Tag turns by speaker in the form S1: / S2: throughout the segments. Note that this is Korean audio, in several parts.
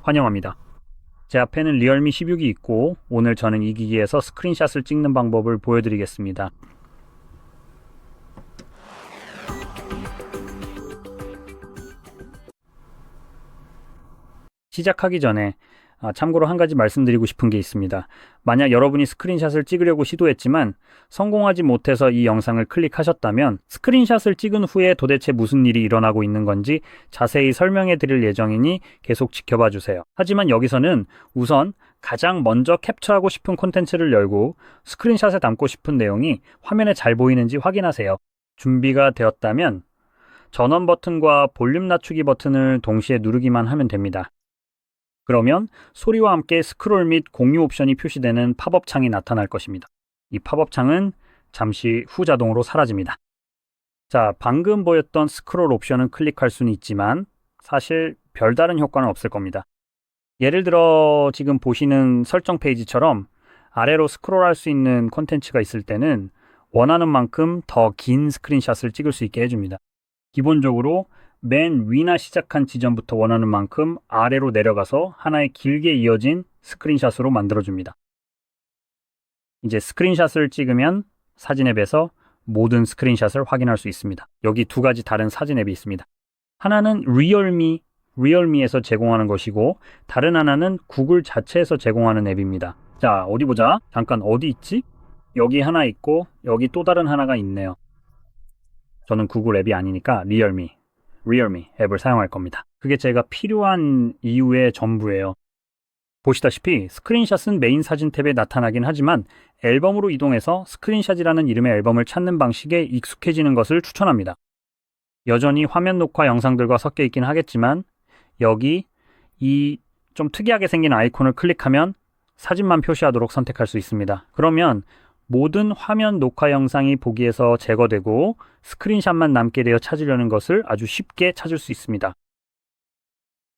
S1: 환영합니다. 제 앞에는 리얼미 16이 있고 오늘 저는 이 기기에서 스크린샷을 찍는 방법을 보여드리겠습니다. 시작하기 전에 참고로 한 가지 말씀드리고 싶은 게 있습니다. 만약 여러분이 스크린샷을 찍으려고 시도했지만 성공하지 못해서 이 영상을 클릭하셨다면 스크린샷을 찍은 후에 도대체 무슨 일이 일어나고 있는 건지 자세히 설명해 드릴 예정이니 계속 지켜봐 주세요. 하지만 여기서는 우선 가장 먼저 캡처하고 싶은 콘텐츠를 열고 스크린샷에 담고 싶은 내용이 화면에 잘 보이는지 확인하세요. 준비가 되었다면 전원 버튼과 볼륨 낮추기 버튼을 동시에 누르기만 하면 됩니다. 그러면 소리와 함께 스크롤 및 공유 옵션이 표시되는 팝업 창이 나타날 것입니다. 이 팝업 창은 잠시 후 자동으로 사라집니다. 자, 방금 보였던 스크롤 옵션은 클릭할 수는 있지만 사실 별다른 효과는 없을 겁니다. 예를 들어 지금 보시는 설정 페이지처럼 아래로 스크롤할 수 있는 콘텐츠가 있을 때는 원하는 만큼 더 긴 스크린샷을 찍을 수 있게 해줍니다. 기본적으로 맨 위나 시작한 지점부터 원하는 만큼 아래로 내려가서 하나의 길게 이어진 스크린샷으로 만들어줍니다. 이제 스크린샷을 찍으면 사진 앱에서 모든 스크린샷을 확인할 수 있습니다. 여기 두 가지 다른 사진 앱이 있습니다. 하나는 리얼미에서 제공하는 것이고 다른 하나는 구글 자체에서 제공하는 앱입니다. 자, 어디 보자. 잠깐 어디 있지? 여기 하나 있고 여기 또 다른 하나가 있네요. 저는 구글 앱이 아니니까 리얼미 앱을 사용할 겁니다. 그게 제가 필요한 이유의 전부예요. 보시다시피 스크린샷은 메인 사진 탭에 나타나긴 하지만 앨범으로 이동해서 스크린샷이라는 이름의 앨범을 찾는 방식에 익숙해지는 것을 추천합니다. 여전히 화면 녹화 영상들과 섞여 있긴 하겠지만 여기 이 좀 특이하게 생긴 아이콘을 클릭하면 사진만 표시하도록 선택할 수 있습니다. 그러면 모든 화면 녹화 영상이 보기에서 제거되고 스크린샷만 남게 되어 찾으려는 것을 아주 쉽게 찾을 수 있습니다.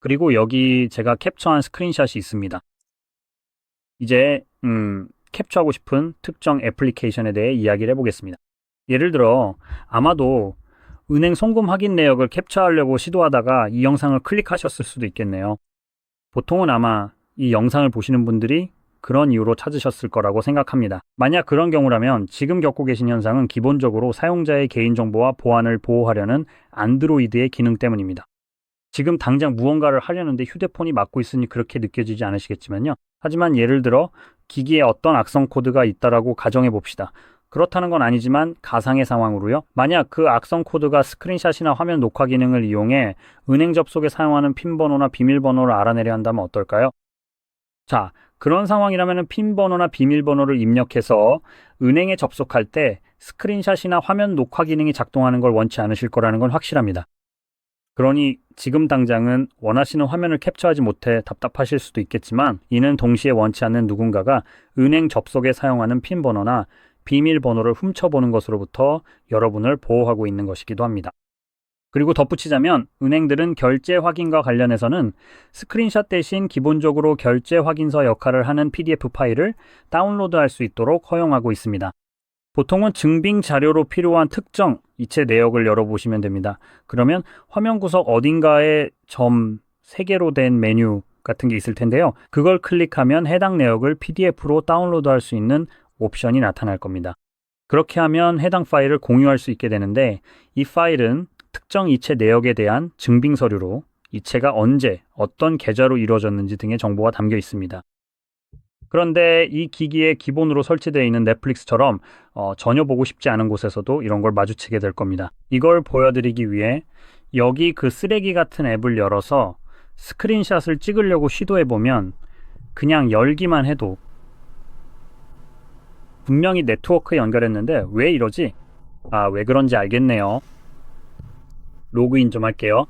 S1: 그리고 여기 제가 캡처한 스크린샷이 있습니다. 이제 캡처하고 싶은 특정 애플리케이션에 대해 이야기를 해보겠습니다. 예를 들어 아마도 은행 송금 확인 내역을 캡처하려고 시도하다가 이 영상을 클릭하셨을 수도 있겠네요. 보통은 아마 이 영상을 보시는 분들이 그런 이유로 찾으셨을 거라고 생각합니다. 만약 그런 경우라면 지금 겪고 계신 현상은 기본적으로 사용자의 개인정보와 보안을 보호하려는 안드로이드의 기능 때문입니다. 지금 당장 무언가를 하려는데 휴대폰이 막고 있으니 그렇게 느껴지지 않으시겠지만요. 하지만 예를 들어 기기에 어떤 악성 코드가 있다라고 가정해 봅시다. 그렇다는 건 아니지만 가상의 상황으로요. 만약 그 악성 코드가 스크린샷이나 화면 녹화 기능을 이용해 은행 접속에 사용하는 핀 번호나 비밀번호를 알아내려 한다면 어떨까요? 자, 그런 상황이라면 핀 번호나 비밀번호를 입력해서 은행에 접속할 때 스크린샷이나 화면 녹화 기능이 작동하는 걸 원치 않으실 거라는 건 확실합니다. 그러니 지금 당장은 원하시는 화면을 캡처하지 못해 답답하실 수도 있겠지만 이는 동시에 원치 않는 누군가가 은행 접속에 사용하는 핀 번호나 비밀번호를 훔쳐보는 것으로부터 여러분을 보호하고 있는 것이기도 합니다. 그리고 덧붙이자면 은행들은 결제 확인과 관련해서는 스크린샷 대신 기본적으로 결제 확인서 역할을 하는 PDF 파일을 다운로드할 수 있도록 허용하고 있습니다. 보통은 증빙 자료로 필요한 특정 이체 내역을 열어보시면 됩니다. 그러면 화면 구석 어딘가에 점 3개로 된 메뉴 같은 게 있을 텐데요. 그걸 클릭하면 해당 내역을 PDF로 다운로드할 수 있는 옵션이 나타날 겁니다. 그렇게 하면 해당 파일을 공유할 수 있게 되는데 이 파일은 특정 이체 내역에 대한 증빙 서류로 이체가 언제, 어떤 계좌로 이루어졌는지 등의 정보가 담겨 있습니다. 그런데 이 기기에 기본으로 설치되어 있는 넷플릭스처럼 전혀 보고 싶지 않은 곳에서도 이런 걸 마주치게 될 겁니다. 이걸 보여드리기 위해 여기 그 쓰레기 같은 앱을 열어서 스크린샷을 찍으려고 시도해보면 그냥 열기만 해도 분명히 네트워크에 연결했는데 왜 이러지? 왜 그런지 알겠네요. 로그인 좀 할게요.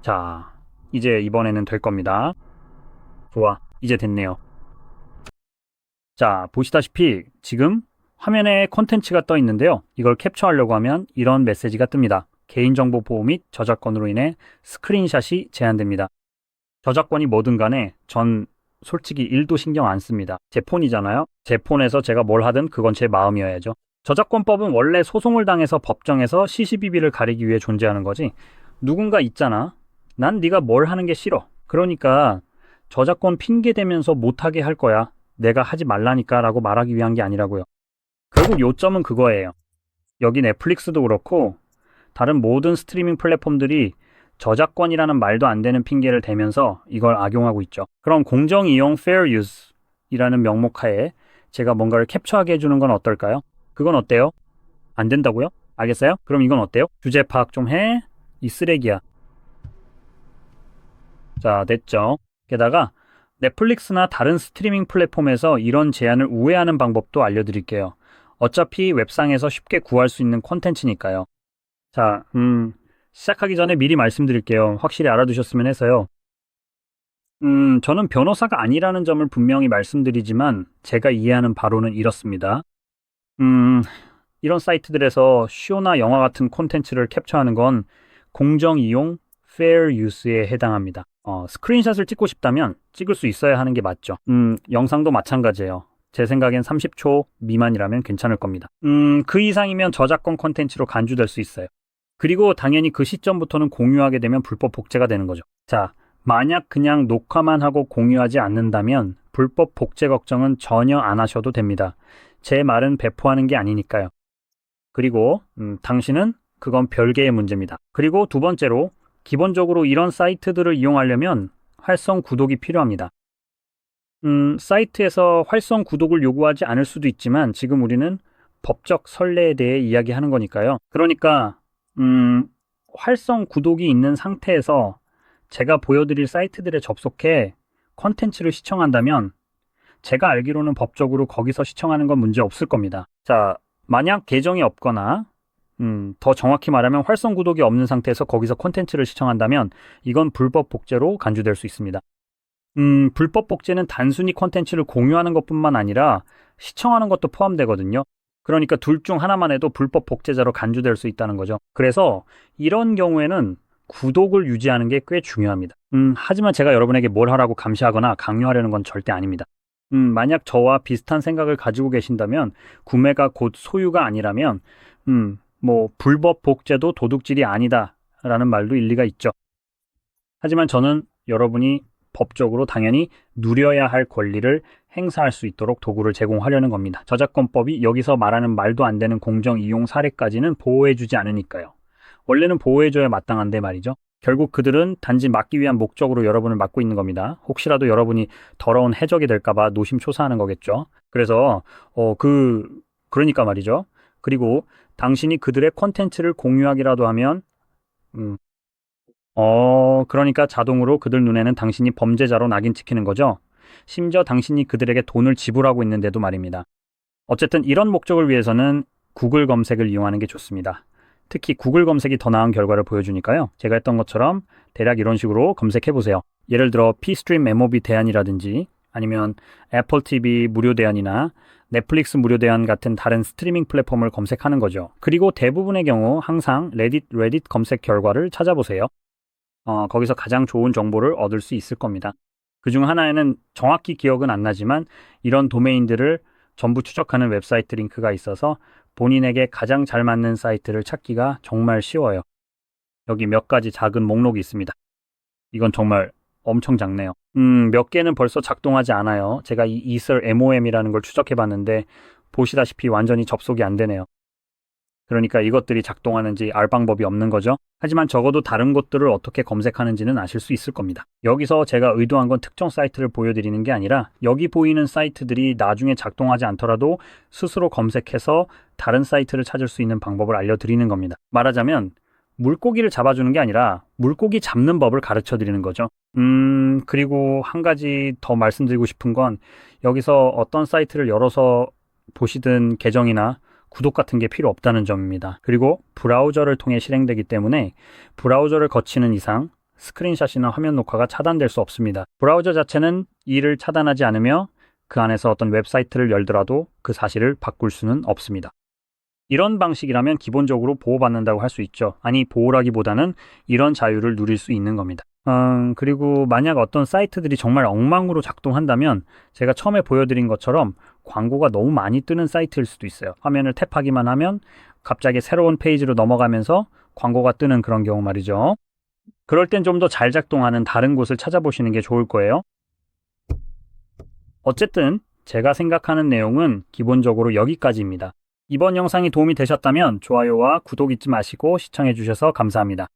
S1: 자, 이제 이번에는 될 겁니다. 좋아, 이제 됐네요. 자, 보시다시피 지금 화면에 콘텐츠가 떠 있는데요. 이걸 캡처하려고 하면 이런 메시지가 뜹니다. 개인정보 보호 및 저작권으로 인해 스크린샷이 제한됩니다. 저작권이 뭐든 간에 전 솔직히 1도 신경 안 씁니다. 제 폰이잖아요. 제 폰에서 제가 뭘 하든 그건 제 마음이어야죠. 저작권법은 원래 소송을 당해서 법정에서 시시비비를 가리기 위해 존재하는 거지. 누군가 있잖아. 난 네가 뭘 하는 게 싫어. 그러니까 저작권 핑계 대면서 못하게 할 거야. 내가 하지 말라니까 라고 말하기 위한 게 아니라고요. 결국 요점은 그거예요. 여기 넷플릭스도 그렇고 다른 모든 스트리밍 플랫폼들이 저작권이라는 말도 안 되는 핑계를 대면서 이걸 악용하고 있죠. 그럼 공정이용 fair use이라는 명목 하에 제가 뭔가를 캡처하게 해주는 건 어떨까요? 그건 어때요? 안 된다고요? 알겠어요? 그럼 이건 어때요? 주제 파악 좀 해? 이 쓰레기야. 자, 됐죠? 게다가 넷플릭스나 다른 스트리밍 플랫폼에서 이런 제한을 우회하는 방법도 알려드릴게요. 어차피 웹상에서 쉽게 구할 수 있는 콘텐츠니까요. 자, 시작하기 전에 미리 말씀드릴게요. 확실히 알아두셨으면 해서요. 저는 변호사가 아니라는 점을 분명히 말씀드리지만 제가 이해하는 바로는 이렇습니다. 음, 이런 사이트들에서 쇼나 영화 같은 콘텐츠를 캡처하는 건 공정 이용 fair use에 해당합니다. 스크린샷을 찍고 싶다면 찍을 수 있어야 하는 게 맞죠. 영상도 마찬가지예요. 제 생각엔 30초 미만이라면 괜찮을 겁니다. 그 이상이면 저작권 콘텐츠로 간주될 수 있어요. 그리고 당연히 그 시점부터는 공유하게 되면 불법 복제가 되는 거죠. 자, 만약 그냥 녹화만 하고 공유하지 않는다면 불법 복제 걱정은 전혀 안 하셔도 됩니다. 제 말은 배포하는 게 아니니까요. 그리고 당신은 그건 별개의 문제입니다. 그리고 두 번째로 기본적으로 이런 사이트들을 이용하려면 활성 구독이 필요합니다. 사이트에서 활성 구독을 요구하지 않을 수도 있지만 지금 우리는 법적 선례에 대해 이야기하는 거니까요. 그러니까 활성 구독이 있는 상태에서 제가 보여드릴 사이트들에 접속해 컨텐츠를 시청한다면 제가 알기로는 법적으로 거기서 시청하는 건 문제 없을 겁니다. 자, 만약 계정이 없거나 더 정확히 말하면 활성 구독이 없는 상태에서 거기서 콘텐츠를 시청한다면 이건 불법 복제로 간주될 수 있습니다. 불법 복제는 단순히 콘텐츠를 공유하는 것뿐만 아니라 시청하는 것도 포함되거든요. 그러니까 둘 중 하나만 해도 불법 복제자로 간주될 수 있다는 거죠. 그래서 이런 경우에는 구독을 유지하는 게 꽤 중요합니다. 하지만 제가 여러분에게 뭘 하라고 감시하거나 강요하려는 건 절대 아닙니다. 만약 저와 비슷한 생각을 가지고 계신다면 구매가 곧 소유가 아니라면 뭐 불법 복제도 도둑질이 아니다 라는 말도 일리가 있죠. 하지만 저는 여러분이 법적으로 당연히 누려야 할 권리를 행사할 수 있도록 도구를 제공하려는 겁니다. 저작권법이 여기서 말하는 말도 안 되는 공정 이용 사례까지는 보호해주지 않으니까요. 원래는 보호해줘야 마땅한데 말이죠. 결국 그들은 단지 막기 위한 목적으로 여러분을 막고 있는 겁니다. 혹시라도 여러분이 더러운 해적이 될까봐 노심초사하는 거겠죠. 그래서 그러니까 말이죠. 그리고 당신이 그들의 콘텐츠를 공유하기라도 하면 그러니까 자동으로 그들 눈에는 당신이 범죄자로 낙인 찍히는 거죠. 심지어 당신이 그들에게 돈을 지불하고 있는데도 말입니다. 어쨌든 이런 목적을 위해서는 구글 검색을 이용하는 게 좋습니다. 특히 구글 검색이 더 나은 결과를 보여주니까요. 제가 했던 것처럼 대략 이런 식으로 검색해보세요. 예를 들어 P스트림 MOB 대안이라든지 아니면 애플 TV 무료 대안이나 넷플릭스 무료 대안 같은 다른 스트리밍 플랫폼을 검색하는 거죠. 그리고 대부분의 경우 항상 레딧 검색 결과를 찾아보세요. 거기서 가장 좋은 정보를 얻을 수 있을 겁니다. 그중 하나에는 정확히 기억은 안 나지만 이런 도메인들을 전부 추적하는 웹사이트 링크가 있어서 본인에게 가장 잘 맞는 사이트를 찾기가 정말 쉬워요. 여기 몇 가지 작은 목록이 있습니다. 이건 정말 엄청 작네요. 몇 개는 벌써 작동하지 않아요. 제가 이 ether MOM이라는 걸 추적해봤는데 보시다시피 완전히 접속이 안 되네요. 그러니까 이것들이 작동하는지 알 방법이 없는 거죠. 하지만 적어도 다른 곳들을 어떻게 검색하는지는 아실 수 있을 겁니다. 여기서 제가 의도한 건 특정 사이트를 보여드리는 게 아니라 여기 보이는 사이트들이 나중에 작동하지 않더라도 스스로 검색해서 다른 사이트를 찾을 수 있는 방법을 알려드리는 겁니다. 말하자면 물고기를 잡아주는 게 아니라 물고기 잡는 법을 가르쳐 드리는 거죠. 그리고 한 가지 더 말씀드리고 싶은 건 여기서 어떤 사이트를 열어서 보시든 계정이나 구독 같은 게 필요 없다는 점입니다. 그리고 브라우저를 통해 실행되기 때문에 브라우저를 거치는 이상 스크린샷이나 화면 녹화가 차단될 수 없습니다. 브라우저 자체는 이를 차단하지 않으며 그 안에서 어떤 웹사이트를 열더라도 그 사실을 바꿀 수는 없습니다. 이런 방식이라면 기본적으로 보호받는다고 할 수 있죠. 아니, 보호라기보다는 이런 자유를 누릴 수 있는 겁니다. 그리고 만약 어떤 사이트들이 정말 엉망으로 작동한다면 제가 처음에 보여드린 것처럼 광고가 너무 많이 뜨는 사이트일 수도 있어요. 화면을 탭하기만 하면 갑자기 새로운 페이지로 넘어가면서 광고가 뜨는 그런 경우 말이죠. 그럴 땐 좀 더 잘 작동하는 다른 곳을 찾아보시는 게 좋을 거예요. 어쨌든 제가 생각하는 내용은 기본적으로 여기까지입니다. 이번 영상이 도움이 되셨다면 좋아요와 구독 잊지 마시고 시청해 주셔서 감사합니다.